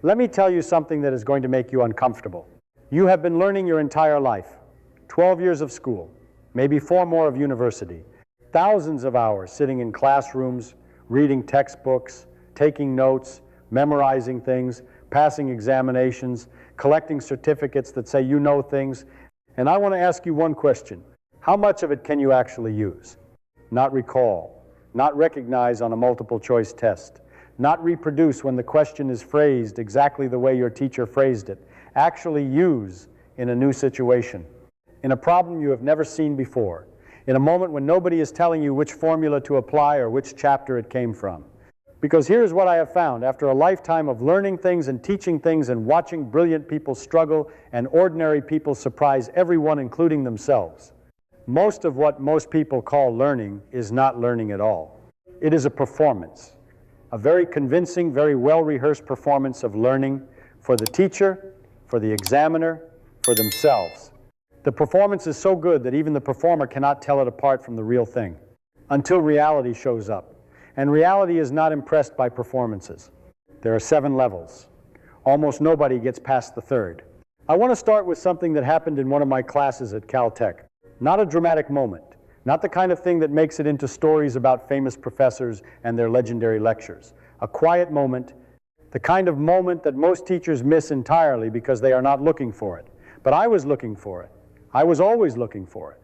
Let me tell you something that is going to make you uncomfortable. You have been learning your entire life, 12 years of school, maybe 4 more of university, thousands of hours sitting in classrooms, reading textbooks, taking notes, memorizing things, passing examinations, collecting certificates that say you know things. And I want to ask you one question. How much of it can you actually use? Not recall, not recognize on a multiple choice test, not reproduce when the question is phrased exactly the way your teacher phrased it, actually use in a new situation, in a problem you have never seen before, in a moment when nobody is telling you which formula to apply or which chapter it came from. Because here's what I have found. After a lifetime of learning things and teaching things and watching brilliant people struggle and ordinary people surprise everyone, including themselves, most of what most people call learning is not learning at all. It is a performance, a very convincing, very well-rehearsed performance of learning for the teacher, for the examiner, for themselves. The performance is so good that even the performer cannot tell it apart from the real thing until reality shows up. And reality is not impressed by performances. There are 7 levels. Almost nobody gets past the 3rd. I want to start with something that happened in one of my classes at Caltech. Not a dramatic moment, not the kind of thing that makes it into stories about famous professors and their legendary lectures. A quiet moment, the kind of moment that most teachers miss entirely because they are not looking for it. But I was looking for it. I was always looking for it.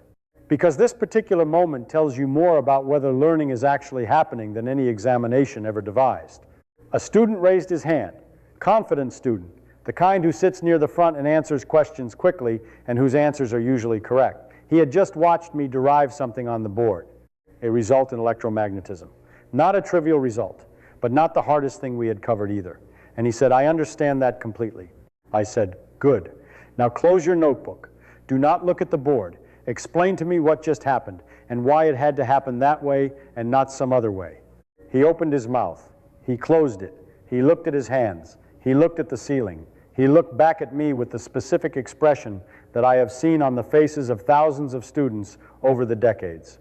Because this particular moment tells you more about whether learning is actually happening than any examination ever devised. A student raised his hand, confident student, the kind who sits near the front and answers questions quickly and whose answers are usually correct. He had just watched me derive something on the board, a result in electromagnetism. Not a trivial result, but not the hardest thing we had covered either. And he said, "I understand that completely." I said, "Good. Now close your notebook. Do not look at the board. Explain to me what just happened and why it had to happen that way and not some other way." He opened his mouth. He closed it. He looked at his hands. He looked at the ceiling. He looked back at me with the specific expression that I have seen on the faces of thousands of students over the decades.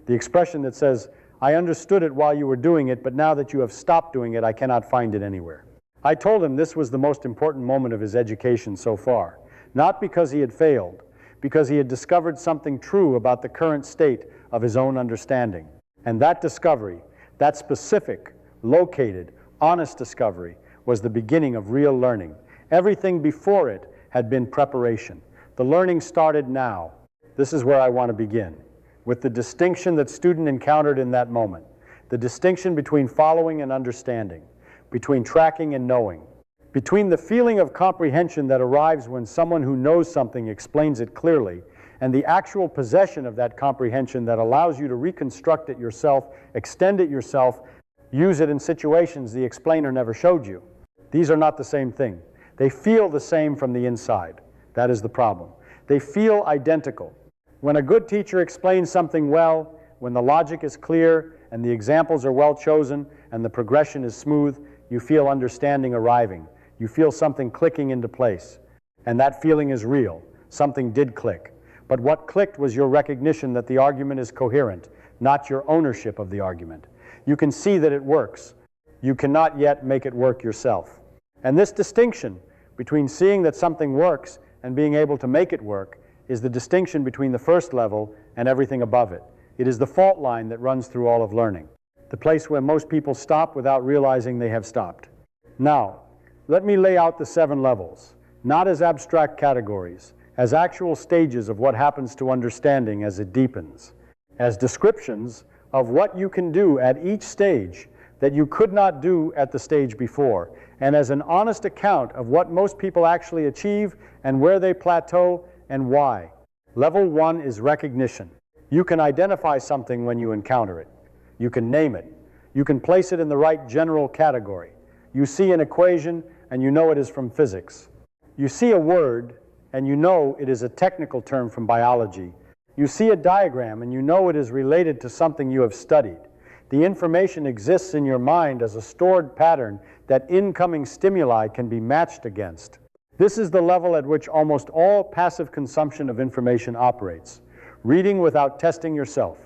The expression that says, "I understood it while you were doing it, but now that you have stopped doing it, I cannot find it anywhere." I told him this was the most important moment of his education so far, not because he had failed, because he had discovered something true about the current state of his own understanding. And that discovery, that specific, located, honest discovery, was the beginning of real learning. Everything before it had been preparation. The learning started now. This is where I want to begin, with the distinction that student encountered in that moment, the distinction between following and understanding, between tracking and knowing, between the feeling of comprehension that arrives when someone who knows something explains it clearly, and the actual possession of that comprehension that allows you to reconstruct it yourself, extend it yourself, use it in situations the explainer never showed you. These are not the same thing. They feel the same from the inside. That is the problem. They feel identical. When a good teacher explains something well, when the logic is clear and the examples are well chosen and the progression is smooth, you feel understanding arriving. You feel something clicking into place. And that feeling is real. Something did click. But what clicked was your recognition that the argument is coherent, not your ownership of the argument. You can see that it works. You cannot yet make it work yourself. And this distinction between seeing that something works and being able to make it work is the distinction between the first level and everything above it. It is the fault line that runs through all of learning, the place where most people stop without realizing they have stopped. Now, let me lay out the 7 levels, not as abstract categories, as actual stages of what happens to understanding as it deepens, as descriptions of what you can do at each stage that you could not do at the stage before, and as an honest account of what most people actually achieve and where they plateau and why. Level 1 is recognition. You can identify something when you encounter it. You can name it. You can place it in the right general category. You see an equation and you know it is from physics. You see a word and you know it is a technical term from biology. You see a diagram and you know it is related to something you have studied. The information exists in your mind as a stored pattern that incoming stimuli can be matched against. This is the level at which almost all passive consumption of information operates. Reading without testing yourself,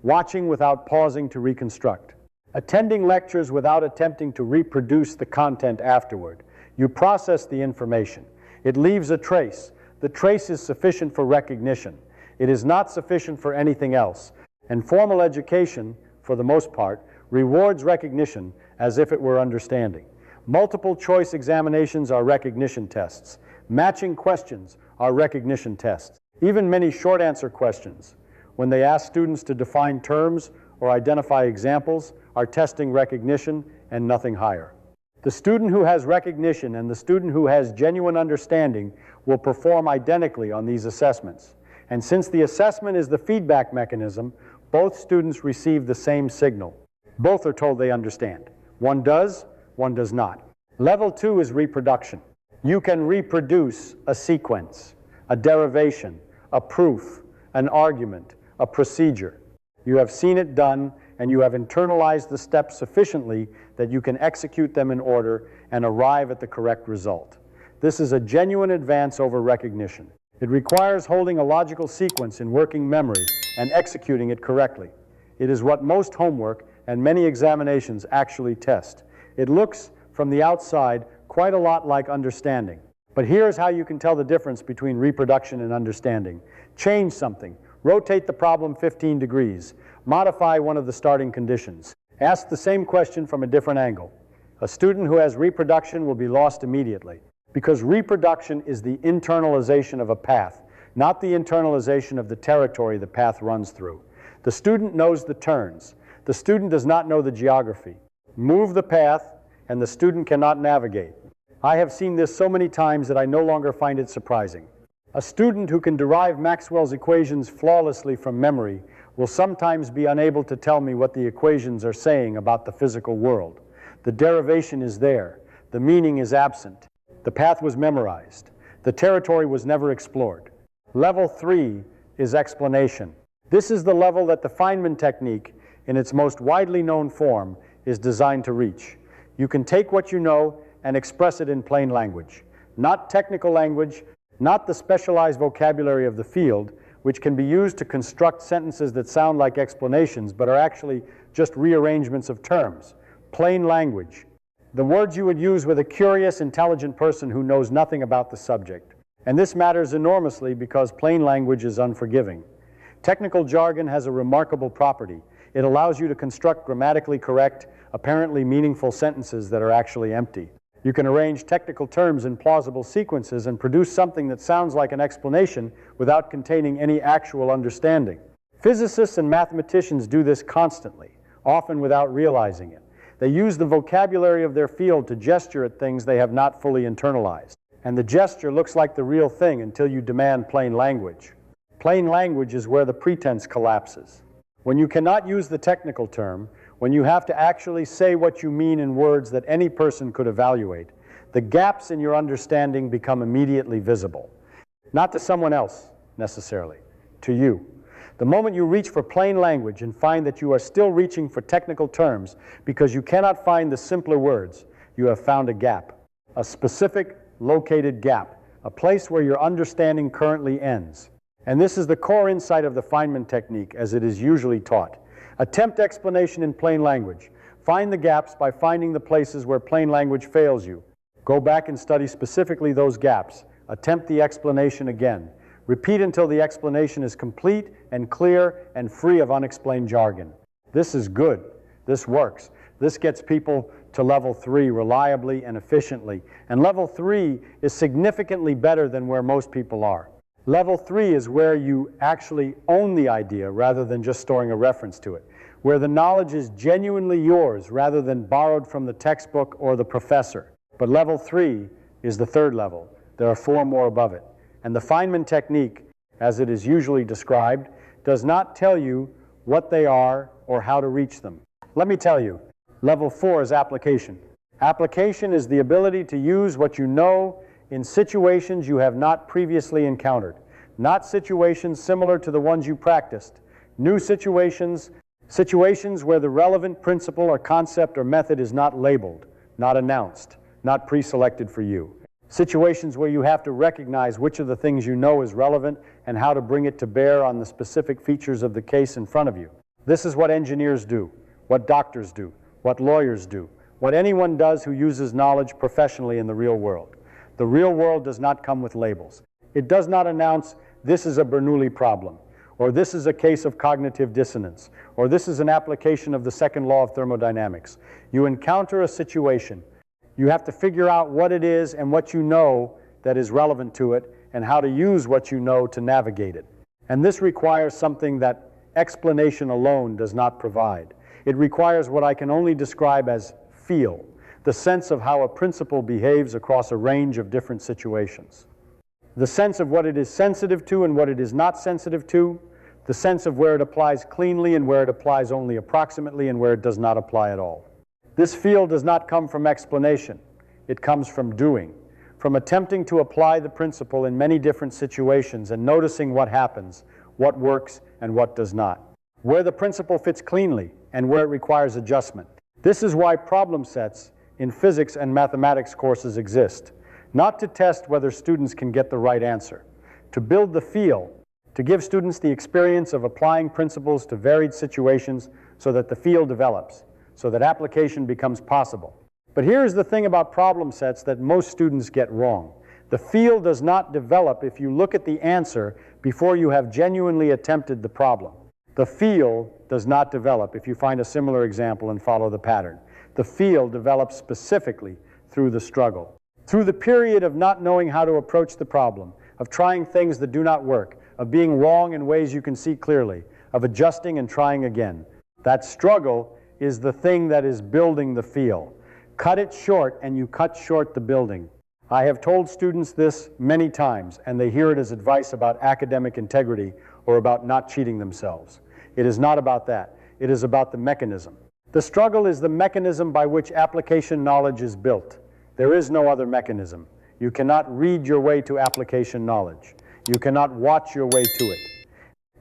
watching without pausing to reconstruct, attending lectures without attempting to reproduce the content afterward, You process the information. It leaves a trace. The trace is sufficient for recognition. It is not sufficient for anything else. And formal education, for the most part, rewards recognition as if it were understanding. Multiple choice examinations are recognition tests. Matching questions are recognition tests. Even many short answer questions, when they ask students to define terms or identify examples, are testing recognition and nothing higher. The student who has recognition and the student who has genuine understanding will perform identically on these assessments. And since the assessment is the feedback mechanism, both students receive the same signal. Both are told they understand. One does not. Level 2 is reproduction. You can reproduce a sequence, a derivation, a proof, an argument, a procedure. You have seen it done, and you have internalized the steps sufficiently that you can execute them in order and arrive at the correct result. This is a genuine advance over recognition. It requires holding a logical sequence in working memory and executing it correctly. It is what most homework and many examinations actually test. It looks, from the outside, quite a lot like understanding. But here's how you can tell the difference between reproduction and understanding. Change something. Rotate the problem 15 degrees. Modify one of the starting conditions. Ask the same question from a different angle. A student who has reproduction will be lost immediately, because reproduction is the internalization of a path, not the internalization of the territory the path runs through. The student knows the turns. The student does not know the geography. Move the path, and the student cannot navigate. I have seen this so many times that I no longer find it surprising. A student who can derive Maxwell's equations flawlessly from memory will sometimes be unable to tell me what the equations are saying about the physical world. The derivation is there. The meaning is absent. The path was memorized. The territory was never explored. Level 3 is explanation. This is the level that the Feynman technique, in its most widely known form, is designed to reach. You can take what you know and express it in plain language. Not technical language, not the specialized vocabulary of the field, which can be used to construct sentences that sound like explanations but are actually just rearrangements of terms. Plain language. The words you would use with a curious, intelligent person who knows nothing about the subject. And this matters enormously because plain language is unforgiving. Technical jargon has a remarkable property. It allows you to construct grammatically correct, apparently meaningful sentences that are actually empty. You can arrange technical terms in plausible sequences and produce something that sounds like an explanation without containing any actual understanding. Physicists and mathematicians do this constantly, often without realizing it. They use the vocabulary of their field to gesture at things they have not fully internalized. And the gesture looks like the real thing until you demand plain language. Plain language is where the pretense collapses. When you cannot use the technical term, when you have to actually say what you mean in words that any person could evaluate, the gaps in your understanding become immediately visible. Not to someone else, necessarily, to you. The moment you reach for plain language and find that you are still reaching for technical terms because you cannot find the simpler words, you have found a gap, a specific located gap, a place where your understanding currently ends. And this is the core insight of the Feynman technique as it is usually taught. Attempt explanation in plain language. Find the gaps by finding the places where plain language fails you. Go back and study specifically those gaps. Attempt the explanation again. Repeat until the explanation is complete and clear and free of unexplained jargon. This is good. This works. This gets people to level 3 reliably and efficiently. And level 3 is significantly better than where most people are. Level 3 is where you actually own the idea rather than just storing a reference to it, where the knowledge is genuinely yours rather than borrowed from the textbook or the professor. But level 3 is the third level. There are 4 more above it. And the Feynman technique, as it is usually described, does not tell you what they are or how to reach them. Let me tell you, level 4 is application. Application is the ability to use what you know in situations you have not previously encountered, not situations similar to the ones you practiced. New situations where the relevant principle or concept or method is not labeled, not announced, not pre-selected for you. Situations where you have to recognize which of the things you know is relevant and how to bring it to bear on the specific features of the case in front of you. This is what engineers do, what doctors do, what lawyers do, what anyone does who uses knowledge professionally in the real world. The real world does not come with labels. It does not announce, this is a Bernoulli problem, or this is a case of cognitive dissonance, or this is an application of the second law of thermodynamics. You encounter a situation. You have to figure out what it is and what you know that is relevant to it, and how to use what you know to navigate it. And this requires something that explanation alone does not provide. It requires what I can only describe as feel, the sense of how a principle behaves across a range of different situations. The sense of what it is sensitive to and what it is not sensitive to, the sense of where it applies cleanly and where it applies only approximately and where it does not apply at all. This feel does not come from explanation. It comes from doing, from attempting to apply the principle in many different situations and noticing what happens, what works and what does not, where the principle fits cleanly and where it requires adjustment. This is why problem sets in physics and mathematics courses exist, not to test whether students can get the right answer, to build the feel, to give students the experience of applying principles to varied situations so that the feel develops, so that application becomes possible. But here's the thing about problem sets that most students get wrong. The feel does not develop if you look at the answer before you have genuinely attempted the problem. The feel does not develop if you find a similar example and follow the pattern. The feel develops specifically through the struggle, through the period of not knowing how to approach the problem, of trying things that do not work, of being wrong in ways you can see clearly, of adjusting and trying again. That struggle is the thing that is building the feel. Cut it short and you cut short the building. I have told students this many times, and they hear it as advice about academic integrity or about not cheating themselves. It is not about that. It is about the mechanism. The struggle is the mechanism by which application knowledge is built. There is no other mechanism. You cannot read your way to application knowledge. You cannot watch your way to it.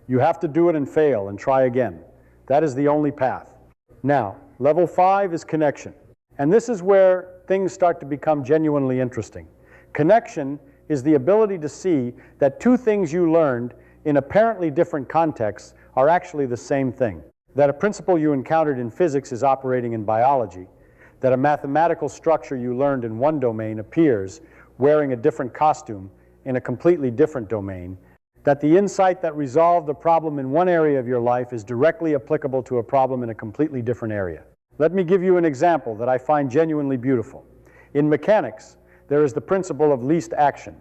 You have to do it and fail and try again. That is the only path. Now, level 5 is connection. And this is where things start to become genuinely interesting. Connection is the ability to see that two things you learned in apparently different contexts are actually the same thing. That a principle you encountered in physics is operating in biology. That a mathematical structure you learned in one domain appears wearing a different costume in a completely different domain. That the insight that resolved the problem in one area of your life is directly applicable to a problem in a completely different area. Let me give you an example that I find genuinely beautiful. In mechanics, there is the principle of least action.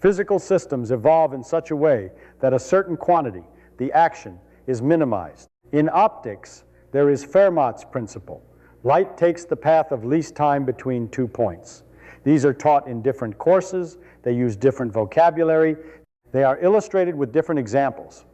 Physical systems evolve in such a way that a certain quantity, the action, is minimized. In optics, there is Fermat's principle. Light takes the path of least time between 2 points. These are taught in different courses. They use different vocabulary. They are illustrated with different examples.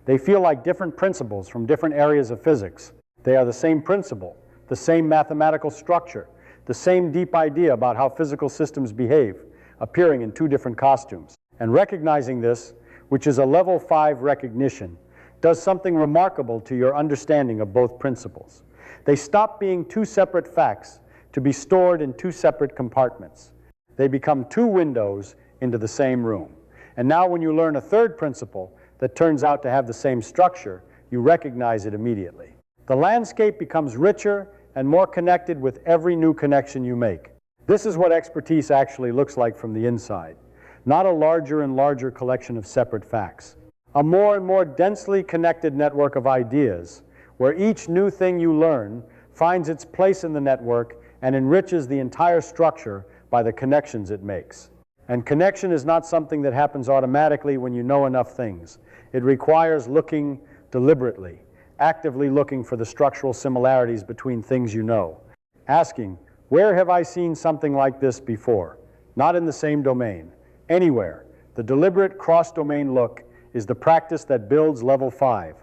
They feel like different principles from different areas of physics. They are the same principle, the same mathematical structure, the same deep idea about how physical systems behave, appearing in two different costumes. And recognizing this, which is a level 5 recognition, does something remarkable to your understanding of both principles. They stop being two separate facts to be stored in two separate compartments. They become two windows into the same room. And now when you learn a third principle that turns out to have the same structure, you recognize it immediately. The landscape becomes richer and more connected with every new connection you make. This is what expertise actually looks like from the inside, not a larger and larger collection of separate facts. A more and more densely connected network of ideas, where each new thing you learn finds its place in the network and enriches the entire structure by the connections it makes. And connection is not something that happens automatically when you know enough things. It requires looking deliberately, actively looking for the structural similarities between things you know. Asking, where have I seen something like this before? Not in the same domain. Anywhere. The deliberate cross-domain look is the practice that builds level 5.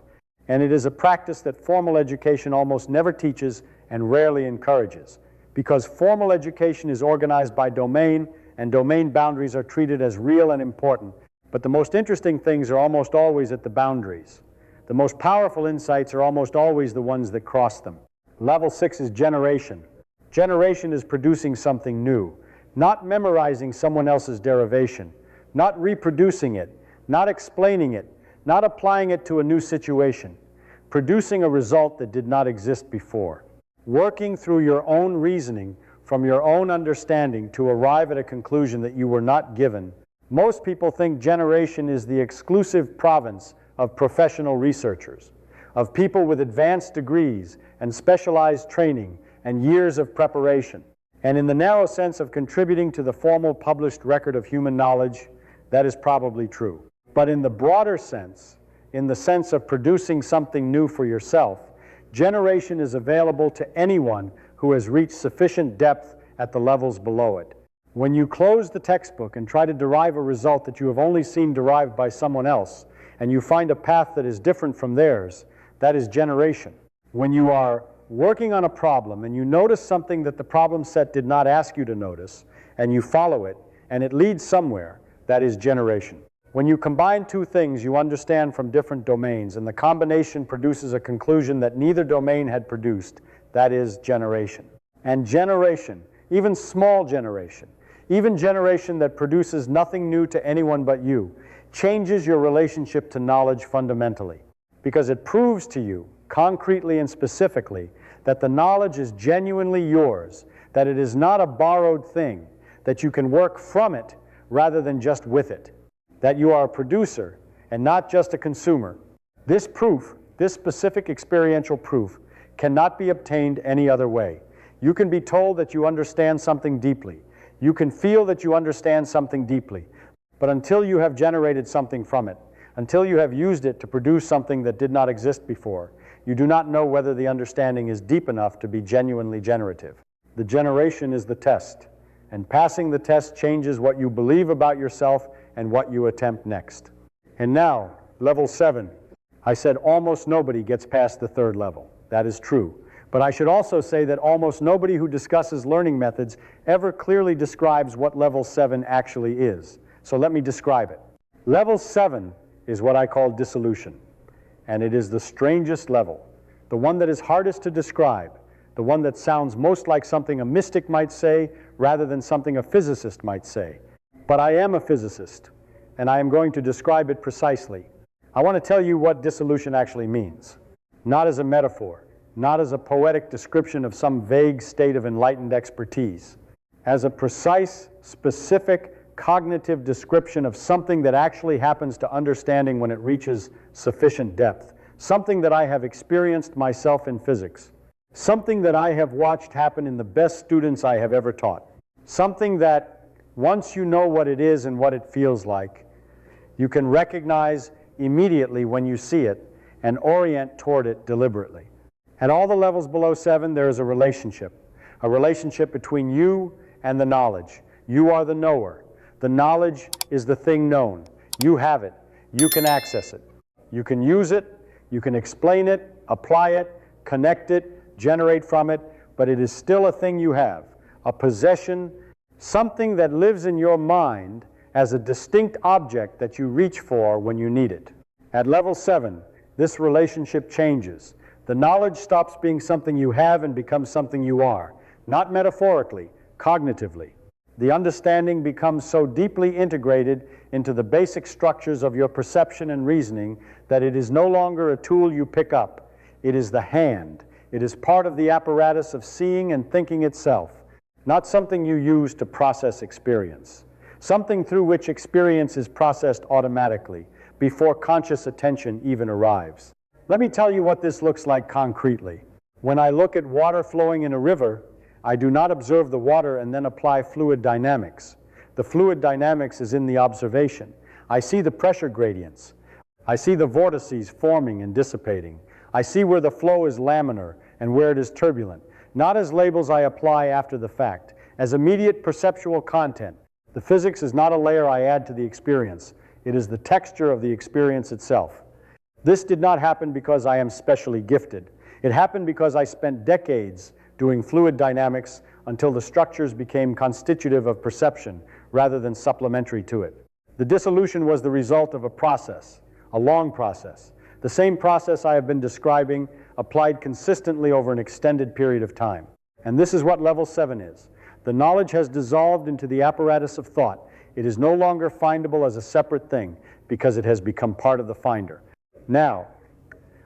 And it is a practice that formal education almost never teaches and rarely encourages. Because formal education is organized by domain, and domain boundaries are treated as real and important. But the most interesting things are almost always at the boundaries. The most powerful insights are almost always the ones that cross them. Level 6 is generation. Generation is producing something new, not memorizing someone else's derivation, not reproducing it, not explaining it, not applying it to a new situation, producing a result that did not exist before. working through your own reasoning from your own understanding to arrive at a conclusion that you were not given. Most people think generation is the exclusive province of professional researchers, of people with advanced degrees and specialized training and years of preparation. And in the narrow sense of contributing to the formal published record of human knowledge, that is probably true. But in the broader sense, in the sense of producing something new for yourself, generation is available to anyone who has reached sufficient depth at the levels below it. When you close the textbook and try to derive a result that you have only seen derived by someone else, and you find a path that is different from theirs, that is generation. When you are working on a problem and you notice something that the problem set did not ask you to notice, and you follow it, and it leads somewhere, that is generation. When you combine two things you understand from different domains, and the combination produces a conclusion that neither domain had produced, that is generation. And generation, even small generation, even generation that produces nothing new to anyone but you, changes your relationship to knowledge fundamentally, because it proves to you, concretely and specifically, that the knowledge is genuinely yours, that it is not a borrowed thing, that you can work from it rather than just with it, that you are a producer and not just a consumer. This proof, this specific experiential proof, cannot be obtained any other way. You can be told that you understand something deeply. You can feel that you understand something deeply. But until you have generated something from it, until you have used it to produce something that did not exist before, you do not know whether the understanding is deep enough to be genuinely generative. The generation is the test, and passing the test changes what you believe about yourself and what you attempt next. And now, level 7. I said almost nobody gets past the third level. That is true. But I should also say that almost nobody who discusses learning methods ever clearly describes what level 7 actually is. So let me describe it. Level 7 is what I call dissolution. And it is the strangest level, the one that is hardest to describe, the one that sounds most like something a mystic might say rather than something a physicist might say. But I am a physicist, and I am going to describe it precisely. I want to tell you what dissolution actually means, not as a metaphor, not as a poetic description of some vague state of enlightened expertise, as a precise, specific, cognitive description of something that actually happens to understanding when it reaches sufficient depth, something that I have experienced myself in physics, something that I have watched happen in the best students I have ever taught, something that once you know what it is and what it feels like, you can recognize immediately when you see it and orient toward it deliberately. At all the levels below 7, there is a relationship between you and the knowledge. You are the knower. The knowledge is the thing known. You have it. You can access it. You can use it. You can explain it, apply it, connect it, generate from it, but it is still a thing you have, a possession, something that lives in your mind as a distinct object that you reach for when you need it. At level 7, this relationship changes. The knowledge stops being something you have and becomes something you are, not metaphorically, cognitively. The understanding becomes so deeply integrated into the basic structures of your perception and reasoning that it is no longer a tool you pick up. It is the hand. It is part of the apparatus of seeing and thinking itself, not something you use to process experience, something through which experience is processed automatically before conscious attention even arrives. Let me tell you what this looks like concretely. When I look at water flowing in a river, I do not observe the water and then apply fluid dynamics. The fluid dynamics is in the observation. I see the pressure gradients. I see the vortices forming and dissipating. I see where the flow is laminar and where it is turbulent, not as labels I apply after the fact, as immediate perceptual content. The physics is not a layer I add to the experience. It is the texture of the experience itself. This did not happen because I am specially gifted. It happened because I spent decades doing fluid dynamics until the structures became constitutive of perception rather than supplementary to it. The dissolution was the result of a process, a long process, the same process I have been describing applied consistently over an extended period of time. And this is what level 7 is. The knowledge has dissolved into the apparatus of thought. It is no longer findable as a separate thing because it has become part of the finder. Now,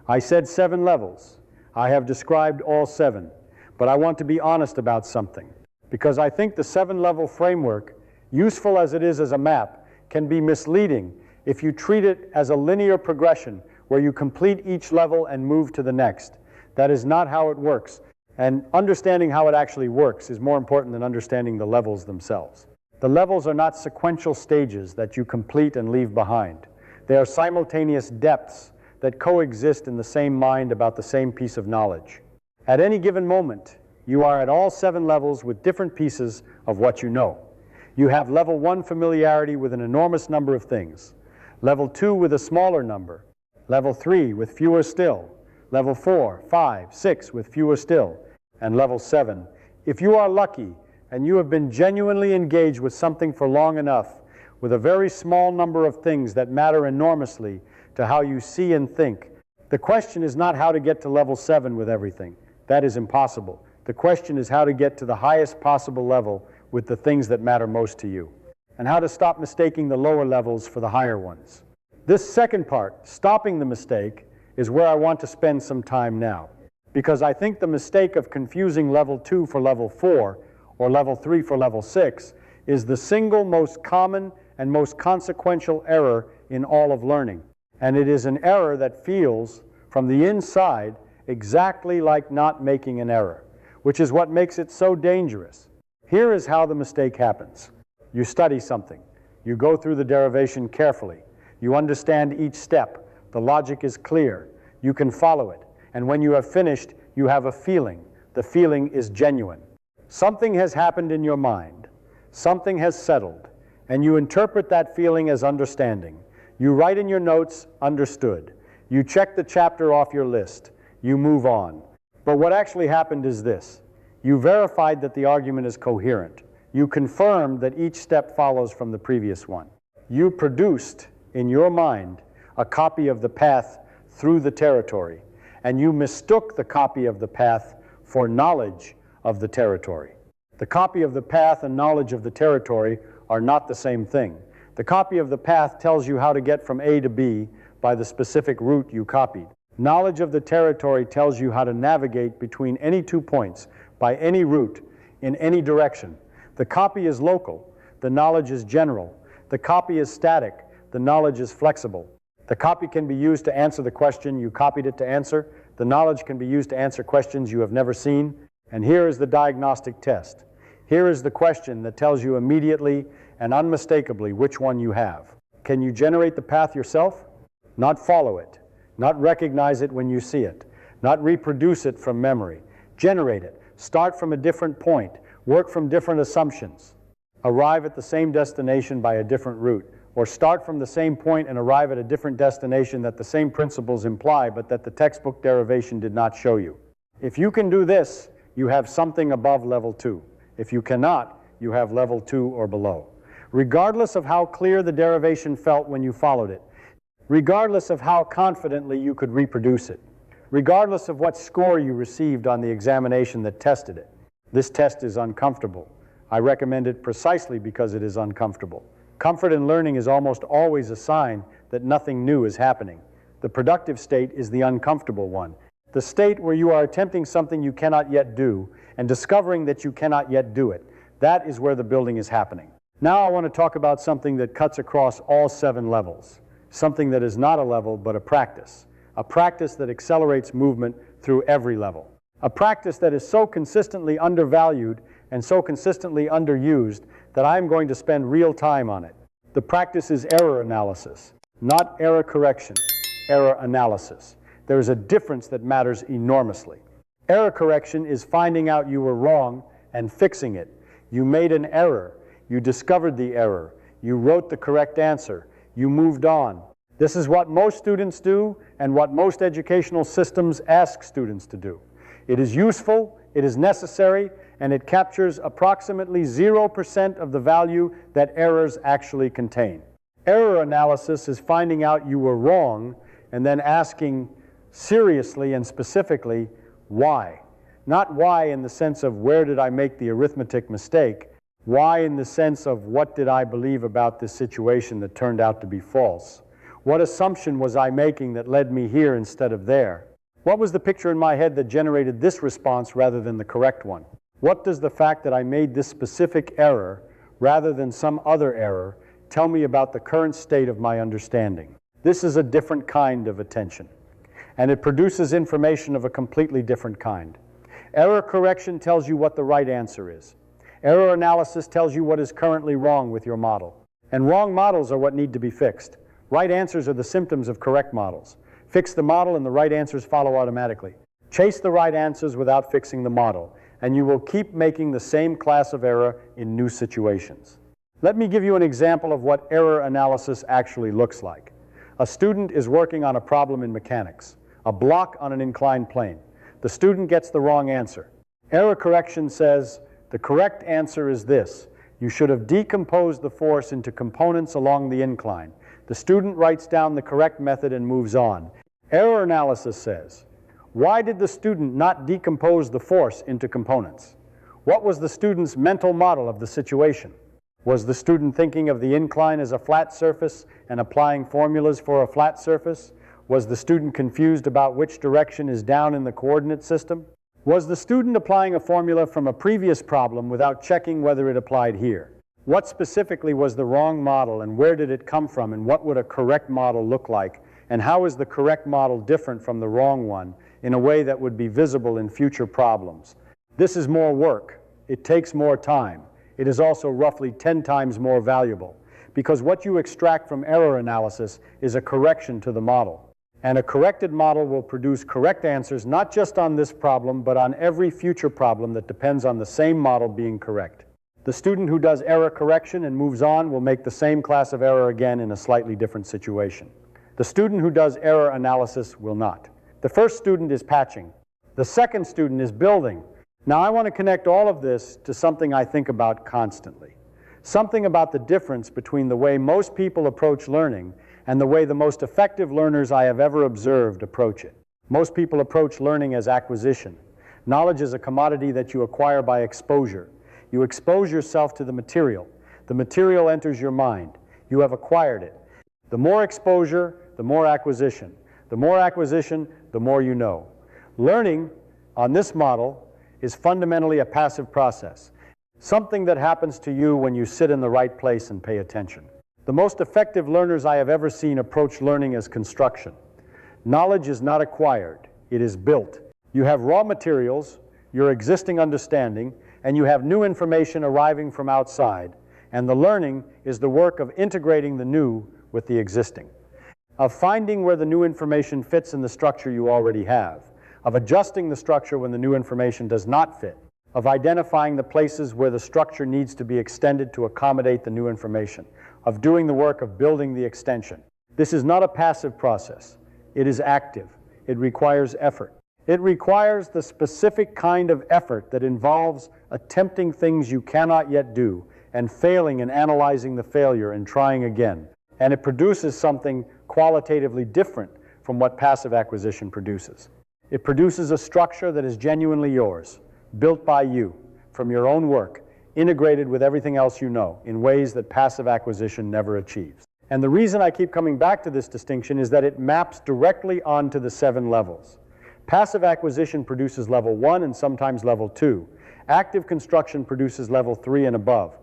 I said 7 levels. I have described all 7. but I want to be honest about something, because I think the 7-level framework, useful as it is as a map, can be misleading if you treat it as a linear progression where you complete each level and move to the next. That is not how it works. And understanding how it actually works is more important than understanding the levels themselves. The levels are not sequential stages that you complete and leave behind. They are simultaneous depths that coexist in the same mind about the same piece of knowledge. At any given moment, you are at all 7 levels with different pieces of what you know. You have level 1 familiarity with an enormous number of things, level 2 with a smaller number, level 3 with fewer still, level 4, 5, 6 with fewer still, and level 7. If you are lucky and you have been genuinely engaged with something for long enough, with a very small number of things that matter enormously to how you see and think, the question is not how to get to level 7 with everything. That is impossible. The question is how to get to the highest possible level with the things that matter most to you, and how to stop mistaking the lower levels for the higher ones. This second part, stopping the mistake, is where I want to spend some time now, because I think the mistake of confusing level 2 for level 4 or level 3 for level 6 is the single most common and most consequential error in all of learning. And it is an error that feels, from the inside, exactly like not making an error, which is what makes it so dangerous. Here is how the mistake happens. You study something. You go through the derivation carefully. You understand each step. The logic is clear. You can follow it. And when you have finished, you have a feeling. The feeling is genuine. Something has happened in your mind. Something has settled. And you interpret that feeling as understanding. You write in your notes, understood. You check the chapter off your list. You move on. But what actually happened is this. You verified that the argument is coherent. You confirmed that each step follows from the previous one. You produced, in your mind, a copy of the path through the territory, and you mistook the copy of the path for knowledge of the territory. The copy of the path and knowledge of the territory are not the same thing. The copy of the path tells you how to get from A to B by the specific route you copied. Knowledge of the territory tells you how to navigate between any 2 points by any route in any direction. The copy is local. The knowledge is general. The copy is static. The knowledge is flexible. The copy can be used to answer the question you copied it to answer. The knowledge can be used to answer questions you have never seen. And here is the diagnostic test. Here is the question that tells you immediately and unmistakably which one you have. Can you generate the path yourself? Not follow it. Not recognize it when you see it. Not reproduce it from memory. Generate it. Start from a different point. Work from different assumptions. Arrive at the same destination by a different route. Or start from the same point and arrive at a different destination that the same principles imply, but that the textbook derivation did not show you. If you can do this, you have something above level 2. If you cannot, you have level 2 or below. Regardless of how clear the derivation felt when you followed it, regardless of how confidently you could reproduce it, regardless of what score you received on the examination that tested it, this test is uncomfortable. I recommend it precisely because it is uncomfortable. Comfort in learning is almost always a sign that nothing new is happening. The productive state is the uncomfortable one. The state where you are attempting something you cannot yet do and discovering that you cannot yet do it. That is where the building is happening. Now I want to talk about something that cuts across all 7 levels. Something that is not a level but a practice that accelerates movement through every level. A practice that is so consistently undervalued and so consistently underused that I'm going to spend real time on it. The practice is error analysis, not error correction, error analysis. There is a difference that matters enormously. Error correction is finding out you were wrong and fixing it. You made an error. You discovered the error. You wrote the correct answer. You moved on. This is what most students do and what most educational systems ask students to do. It is useful, it is necessary, and it captures approximately 0% of the value that errors actually contain. Error analysis is finding out you were wrong and then asking seriously and specifically why. Not why in the sense of where did I make the arithmetic mistake, why in the sense of what did I believe about this situation that turned out to be false. What assumption was I making that led me here instead of there? What was the picture in my head that generated this response rather than the correct one? What does the fact that I made this specific error rather than some other error tell me about the current state of my understanding? This is a different kind of attention, and it produces information of a completely different kind. Error correction tells you what the right answer is. Error analysis tells you what is currently wrong with your model. And wrong models are what need to be fixed. Right answers are the symptoms of correct models. Fix the model and the right answers follow automatically. Chase the right answers without fixing the model, and you will keep making the same class of error in new situations. Let me give you an example of what error analysis actually looks like. A student is working on a problem in mechanics, a block on an inclined plane. The student gets the wrong answer. Error correction says, the correct answer is this. You should have decomposed the force into components along the incline. The student writes down the correct method and moves on. Error analysis says, why did the student not decompose the force into components? What was the student's mental model of the situation? Was the student thinking of the incline as a flat surface and applying formulas for a flat surface? Was the student confused about which direction is down in the coordinate system? Was the student applying a formula from a previous problem without checking whether it applied here? What specifically was the wrong model, and where did it come from, and what would a correct model look like, and how is the correct model different from the wrong one in a way that would be visible in future problems? This is more work. It takes more time. It is also roughly 10 times more valuable, because what you extract from error analysis is a correction to the model. And a corrected model will produce correct answers not just on this problem, but on every future problem that depends on the same model being correct. The student who does error correction and moves on will make the same class of error again in a slightly different situation. The student who does error analysis will not. The first student is patching. The second student is building. Now I want to connect all of this to something I think about constantly. Something about the difference between the way most people approach learning and the way the most effective learners I have ever observed approach it. Most people approach learning as acquisition. Knowledge is a commodity that you acquire by exposure. You expose yourself to the material. The material enters your mind. You have acquired it. The more exposure, the more acquisition. The more acquisition, the more you know. Learning, on this model, is fundamentally a passive process. Something that happens to you when you sit in the right place and pay attention. The most effective learners I have ever seen approach learning as construction. Knowledge is not acquired, it is built. You have raw materials, your existing understanding, and you have new information arriving from outside, and the learning is the work of integrating the new with the existing, of finding where the new information fits in the structure you already have, of adjusting the structure when the new information does not fit, of identifying the places where the structure needs to be extended to accommodate the new information, of doing the work of building the extension. This is not a passive process. It is active. It requires effort. It requires the specific kind of effort that involves attempting things you cannot yet do and failing and analyzing the failure and trying again. And it produces something qualitatively different from what passive acquisition produces. It produces a structure that is genuinely yours, built by you, from your own work, integrated with everything else you know in ways that passive acquisition never achieves. And the reason I keep coming back to this distinction is that it maps directly onto the 7 levels. Passive acquisition produces level 1 and sometimes level 2. Active construction produces level 3 and above.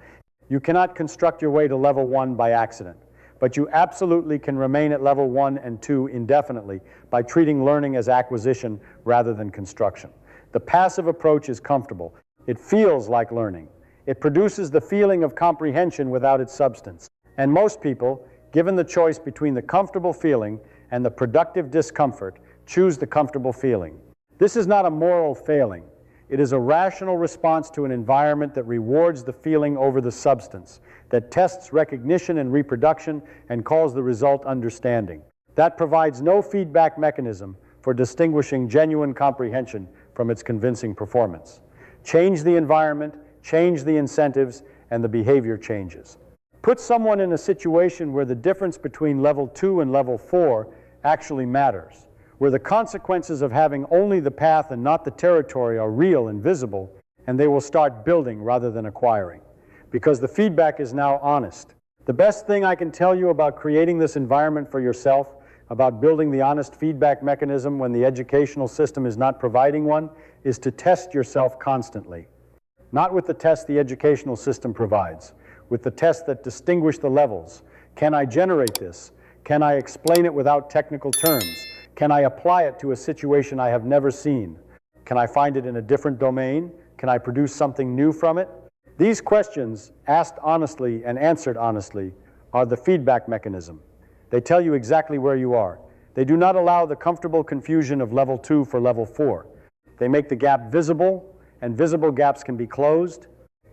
You cannot construct your way to level 1 by accident, but you absolutely can remain at level 1 and 2 indefinitely by treating learning as acquisition rather than construction. The passive approach is comfortable. It feels like learning. It produces the feeling of comprehension without its substance. And most people, given the choice between the comfortable feeling and the productive discomfort, choose the comfortable feeling. This is not a moral failing. It is a rational response to an environment that rewards the feeling over the substance, that tests recognition and reproduction and calls the result understanding. That provides no feedback mechanism for distinguishing genuine comprehension from its convincing performance. Change the environment, change the incentives, and the behavior changes. Put someone in a situation where the difference between level 2 and level 4 actually matters, where the consequences of having only the path and not the territory are real and visible, and they will start building rather than acquiring, because the feedback is now honest. The best thing I can tell you about creating this environment for yourself, about building the honest feedback mechanism when the educational system is not providing one is to test yourself constantly. Not with the tests the educational system provides, with the tests that distinguish the levels. Can I generate this? Can I explain it without technical terms? Can I apply it to a situation I have never seen? Can I find it in a different domain? Can I produce something new from it? These questions, asked honestly and answered honestly, are the feedback mechanism. They tell you exactly where you are. They do not allow the comfortable confusion of level 2 for level 4. They make the gap visible, and visible gaps can be closed.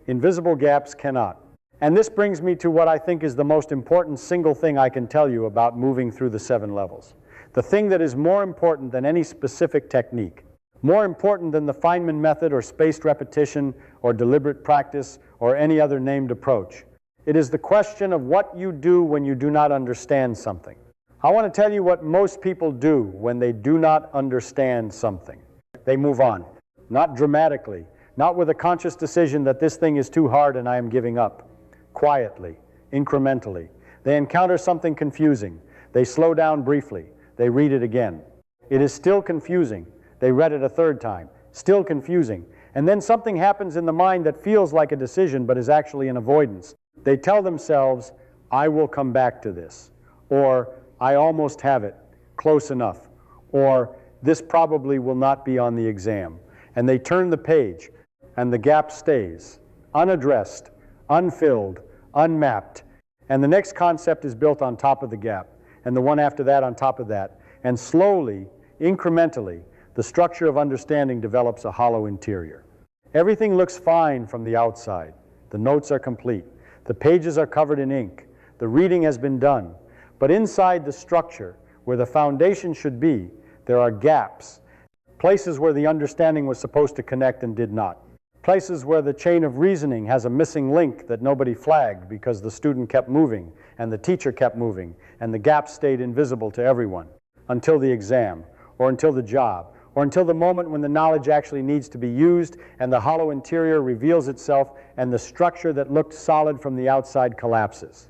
Invisible gaps cannot. And this brings me to what I think is the most important single thing I can tell you about moving through the 7 levels. The thing that is more important than any specific technique, more important than the Feynman method or spaced repetition or deliberate practice or any other named approach. It is the question of what you do when you do not understand something. I want to tell you what most people do when they do not understand something. They move on, not dramatically, not with a conscious decision that this thing is too hard and I am giving up. Quietly, incrementally. They encounter something confusing. They slow down briefly. They read it again. It is still confusing. They read it a third time. Still confusing. And then something happens in the mind that feels like a decision but is actually an avoidance. They tell themselves, I will come back to this. Or, I almost have it. Close enough. Or, this probably will not be on the exam. And they turn the page, and the gap stays, unaddressed, unfilled, unmapped. And the next concept is built on top of the gap, and the one after that on top of that. And slowly, incrementally, the structure of understanding develops a hollow interior. Everything looks fine from the outside. The notes are complete. The pages are covered in ink. The reading has been done. But inside the structure, where the foundation should be, there are gaps, places where the understanding was supposed to connect and did not. Places where the chain of reasoning has a missing link that nobody flagged because the student kept moving and the teacher kept moving and the gap stayed invisible to everyone until the exam or until the job or until the moment when the knowledge actually needs to be used and the hollow interior reveals itself and the structure that looked solid from the outside collapses.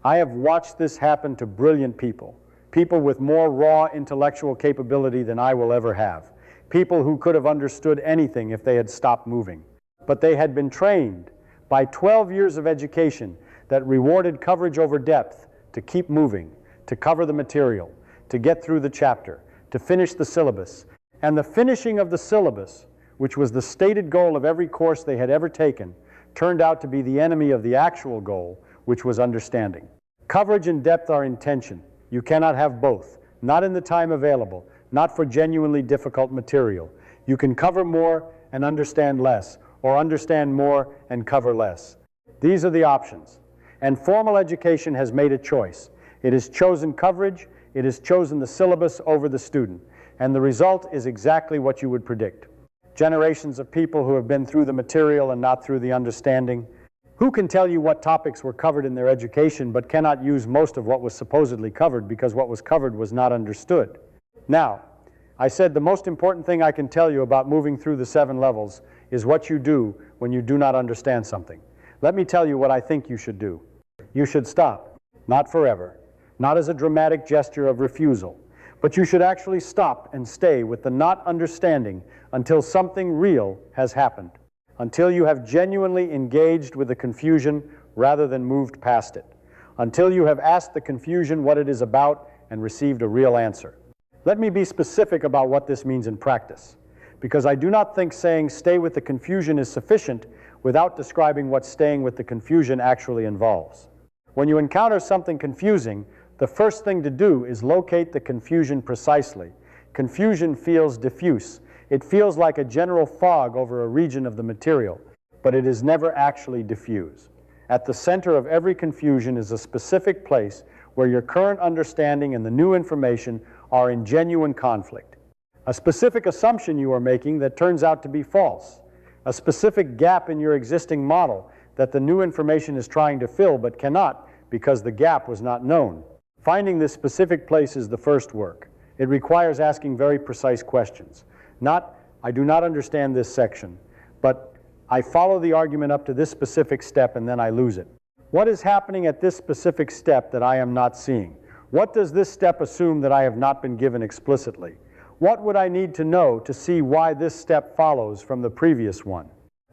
I have watched this happen to brilliant people, people with more raw intellectual capability than I will ever have, people who could have understood anything if they had stopped moving. But they had been trained by 12 years of education that rewarded coverage over depth to keep moving, to cover the material, to get through the chapter, to finish the syllabus. And the finishing of the syllabus, which was the stated goal of every course they had ever taken, turned out to be the enemy of the actual goal, which was understanding. Coverage and depth are in tension. You cannot have both, not in the time available, not for genuinely difficult material. You can cover more and understand less, or understand more and cover less. These are the options. And formal education has made a choice. It has chosen coverage, it has chosen the syllabus over the student. And the result is exactly what you would predict. Generations of people who have been through the material and not through the understanding. Who can tell you what topics were covered in their education but cannot use most of what was supposedly covered because what was covered was not understood? Now, I said the most important thing I can tell you about moving through the 7 levels is what you do when you do not understand something. Let me tell you what I think you should do. You should stop, not forever, not as a dramatic gesture of refusal, but you should actually stop and stay with the not understanding until something real has happened, until you have genuinely engaged with the confusion rather than moved past it, until you have asked the confusion what it is about and received a real answer. Let me be specific about what this means in practice, because I do not think saying stay with the confusion is sufficient without describing what staying with the confusion actually involves. When you encounter something confusing, the first thing to do is locate the confusion precisely. Confusion feels diffuse. It feels like a general fog over a region of the material, but it is never actually diffuse. At the center of every confusion is a specific place where your current understanding and the new information are in genuine conflict. A specific assumption you are making that turns out to be false. A specific gap in your existing model that the new information is trying to fill but cannot because the gap was not known. Finding this specific place is the first work. It requires asking very precise questions. Not, I do not understand this section, but I follow the argument up to this specific step and then I lose it. What is happening at this specific step that I am not seeing? What does this step assume that I have not been given explicitly? What would I need to know to see why this step follows from the previous one?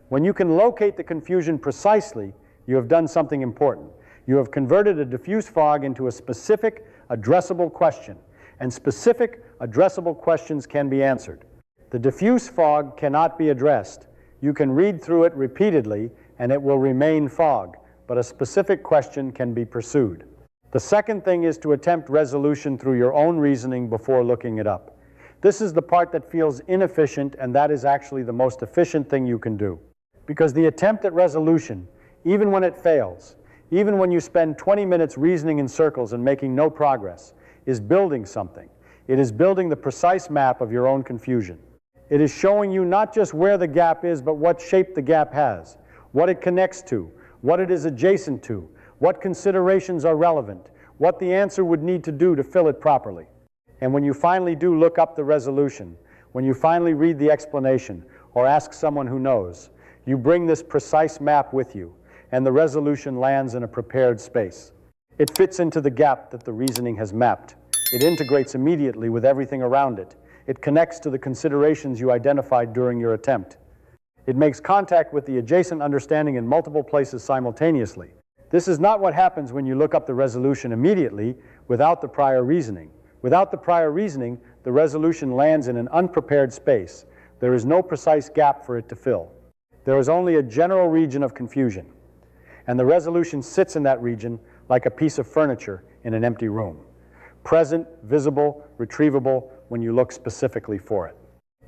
When you can locate the confusion precisely, you have done something important. You have converted a diffuse fog into a specific, addressable question, and specific, addressable questions can be answered. The diffuse fog cannot be addressed. You can read through it repeatedly, and it will remain fog, but a specific question can be pursued. The second thing is to attempt resolution through your own reasoning before looking it up. This is the part that feels inefficient, and that is actually the most efficient thing you can do. Because the attempt at resolution, even when it fails, even when you spend 20 minutes reasoning in circles and making no progress, is building something. It is building the precise map of your own confusion. It is showing you not just where the gap is, but what shape the gap has, what it connects to, what it is adjacent to, what considerations are relevant, what the answer would need to do to fill it properly. And when you finally do look up the resolution, when you finally read the explanation or ask someone who knows, you bring this precise map with you, and the resolution lands in a prepared space. It fits into the gap that the reasoning has mapped. It integrates immediately with everything around it. It connects to the considerations you identified during your attempt. It makes contact with the adjacent understanding in multiple places simultaneously. This is not what happens when you look up the resolution immediately without the prior reasoning. Without the prior reasoning, the resolution lands in an unprepared space. There is no precise gap for it to fill. There is only a general region of confusion, and the resolution sits in that region like a piece of furniture in an empty room. Present, visible, retrievable when you look specifically for it,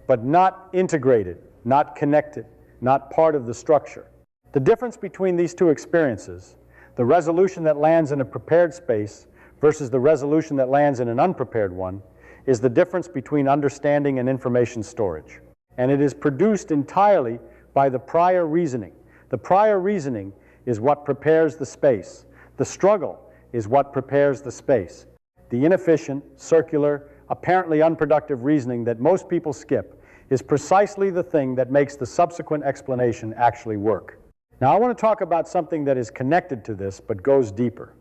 but not integrated, not connected, not part of the structure. The difference between these two experiences, the resolution that lands in a prepared space versus the resolution that lands in an unprepared one, is the difference between understanding and information storage. And it is produced entirely by the prior reasoning. The prior reasoning is what prepares the space. The struggle is what prepares the space. The inefficient, circular, apparently unproductive reasoning that most people skip is precisely the thing that makes the subsequent explanation actually work. Now I want to talk about something that is connected to this but goes deeper.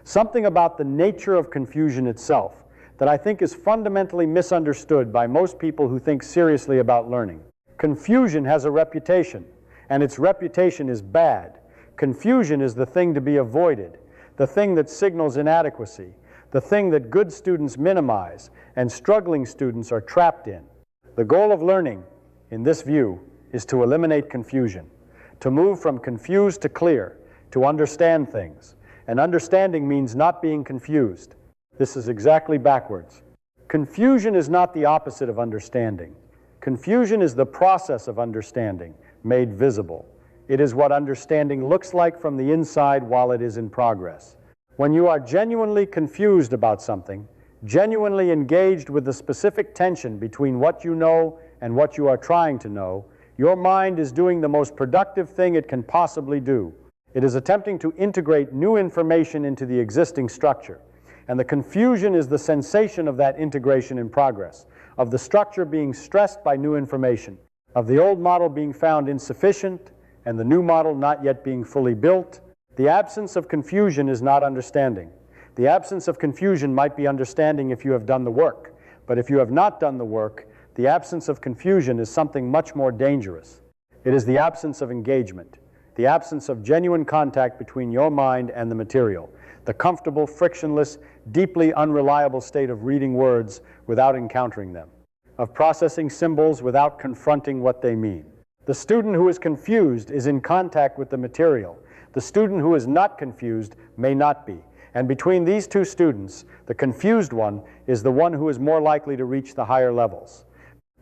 Something about the nature of confusion itself that I think is fundamentally misunderstood by most people who think seriously about learning. Confusion has a reputation, and its reputation is bad. Confusion is the thing to be avoided, the thing that signals inadequacy, the thing that good students minimize and struggling students are trapped in. The goal of learning, in this view, is to eliminate confusion, to move from confused to clear, to understand things. And understanding means not being confused. This is exactly backwards. Confusion is not the opposite of understanding. Confusion is the process of understanding made visible. It is what understanding looks like from the inside while it is in progress. When you are genuinely confused about something, genuinely engaged with the specific tension between what you know and what you are trying to know, your mind is doing the most productive thing it can possibly do. It is attempting to integrate new information into the existing structure. And the confusion is the sensation of that integration in progress, of the structure being stressed by new information, of the old model being found insufficient and the new model not yet being fully built. The absence of confusion is not understanding. The absence of confusion might be understanding if you have done the work, but if you have not done the work, the absence of confusion is something much more dangerous. It is the absence of engagement, the absence of genuine contact between your mind and the material, the comfortable, frictionless, deeply unreliable state of reading words without encountering them, of processing symbols without confronting what they mean. The student who is confused is in contact with the material. The student who is not confused may not be. And between these two students, the confused one is the one who is more likely to reach the higher levels.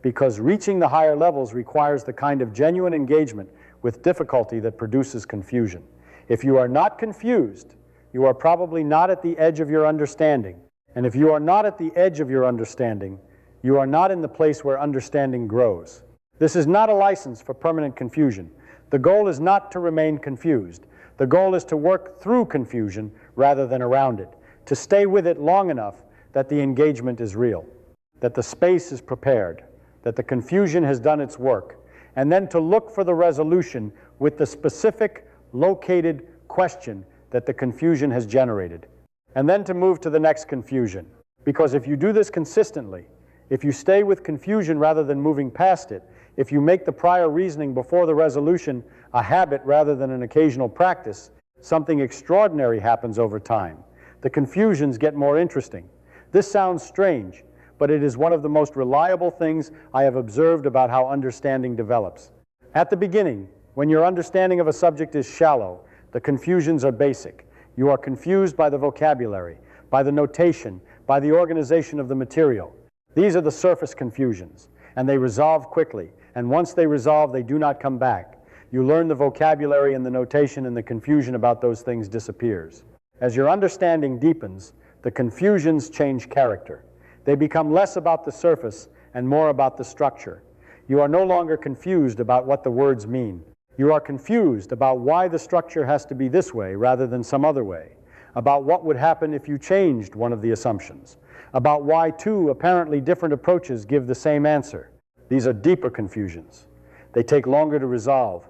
Because reaching the higher levels requires the kind of genuine engagement with difficulty that produces confusion. If you are not confused, you are probably not at the edge of your understanding. And if you are not at the edge of your understanding, you are not in the place where understanding grows. This is not a license for permanent confusion. The goal is not to remain confused. The goal is to work through confusion rather than around it, to stay with it long enough that the engagement is real, that the space is prepared, that the confusion has done its work, and then to look for the resolution with the specific, located question that the confusion has generated. and then to move to the next confusion. Because if you do this consistently, if you stay with confusion rather than moving past it, if you make the prior reasoning before the resolution a habit rather than an occasional practice, something extraordinary happens over time. The confusions get more interesting. This sounds strange, but it is one of the most reliable things I have observed about how understanding develops. At the beginning, when your understanding of a subject is shallow, the confusions are basic. You are confused by the vocabulary, by the notation, by the organization of the material. These are the surface confusions, and they resolve quickly, and once they resolve, they do not come back. You learn the vocabulary and the notation, and the confusion about those things disappears. As your understanding deepens, the confusions change character. They become less about the surface and more about the structure. You are no longer confused about what the words mean. You are confused about why the structure has to be this way rather than some other way, about what would happen if you changed one of the assumptions, about why two apparently different approaches give the same answer. These are deeper confusions. They take longer to resolve,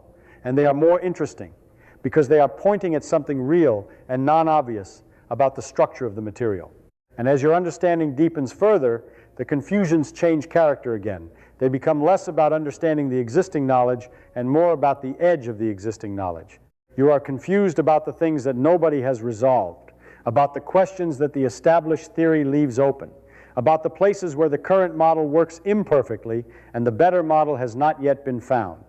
and they are more interesting because they are pointing at something real and non-obvious about the structure of the material. And as your understanding deepens further, the confusions change character again. They become less about understanding the existing knowledge and more about the edge of the existing knowledge. You are confused about the things that nobody has resolved, about the questions that the established theory leaves open, about the places where the current model works imperfectly and the better model has not yet been found.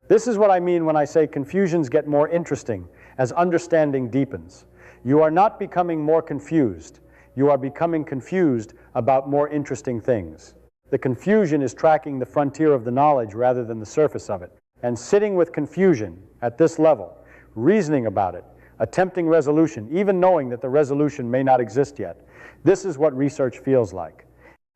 This is what I mean when I say confusions get more interesting as understanding deepens. You are not becoming more confused. You are becoming confused about more interesting things. The confusion is tracking the frontier of the knowledge rather than the surface of it. And sitting with confusion at this level, reasoning about it, attempting resolution, even knowing that the resolution may not exist yet, this is what research feels like.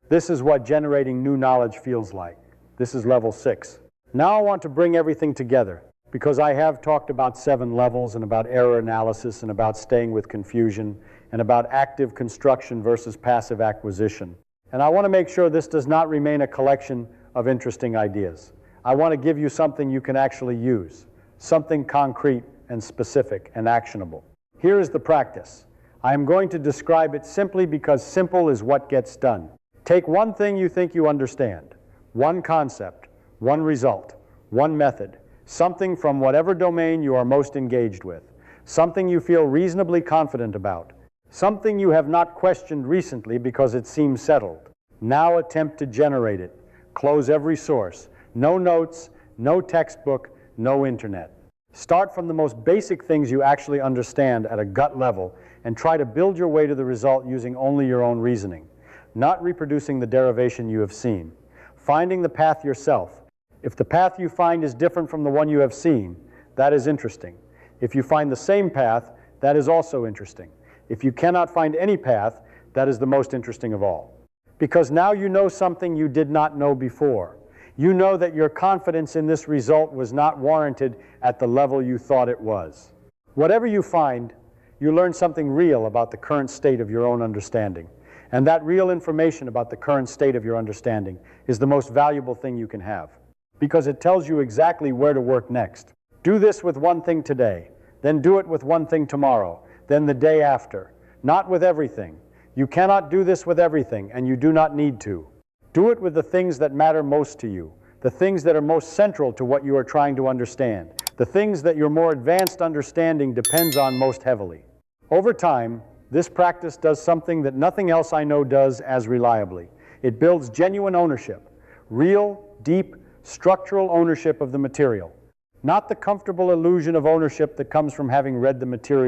This is what generating new knowledge feels like. This is level 6. Now I want to bring everything together, because I have talked about 7 levels and about error analysis and about staying with confusion and about active construction versus passive acquisition. And I want to make sure this does not remain a collection of interesting ideas. I want to give you something you can actually use, something concrete and specific and actionable. Here is the practice. I am going to describe it simply because simple is what gets done. Take one thing you think you understand, one concept, one result, one method, something from whatever domain you are most engaged with, something you feel reasonably confident about, something you have not questioned recently because it seems settled. Now attempt to generate it. Close every source. No notes, no textbook, no internet. Start from the most basic things you actually understand at a gut level and try to build your way to the result using only your own reasoning, not reproducing the derivation you have seen. Finding the path yourself. If the path you find is different from the one you have seen, that is interesting. If you find the same path, that is also interesting. If you cannot find any path, that is the most interesting of all. Because now you know something you did not know before. You know that your confidence in this result was not warranted at the level you thought it was. Whatever you find, you learn something real about the current state of your own understanding. And that real information about the current state of your understanding is the most valuable thing you can have, because it tells you exactly where to work next. Do this with one thing today, then do it with one thing tomorrow, then the day after. Not with everything. You cannot do this with everything, and you do not need to. Do it with the things that matter most to you, the things that are most central to what you are trying to understand, the things that your more advanced understanding depends on most heavily. Over time, this practice does something that nothing else I know does as reliably. It builds genuine ownership, real, deep, structural ownership of the material, not the comfortable illusion of ownership that comes from having read the material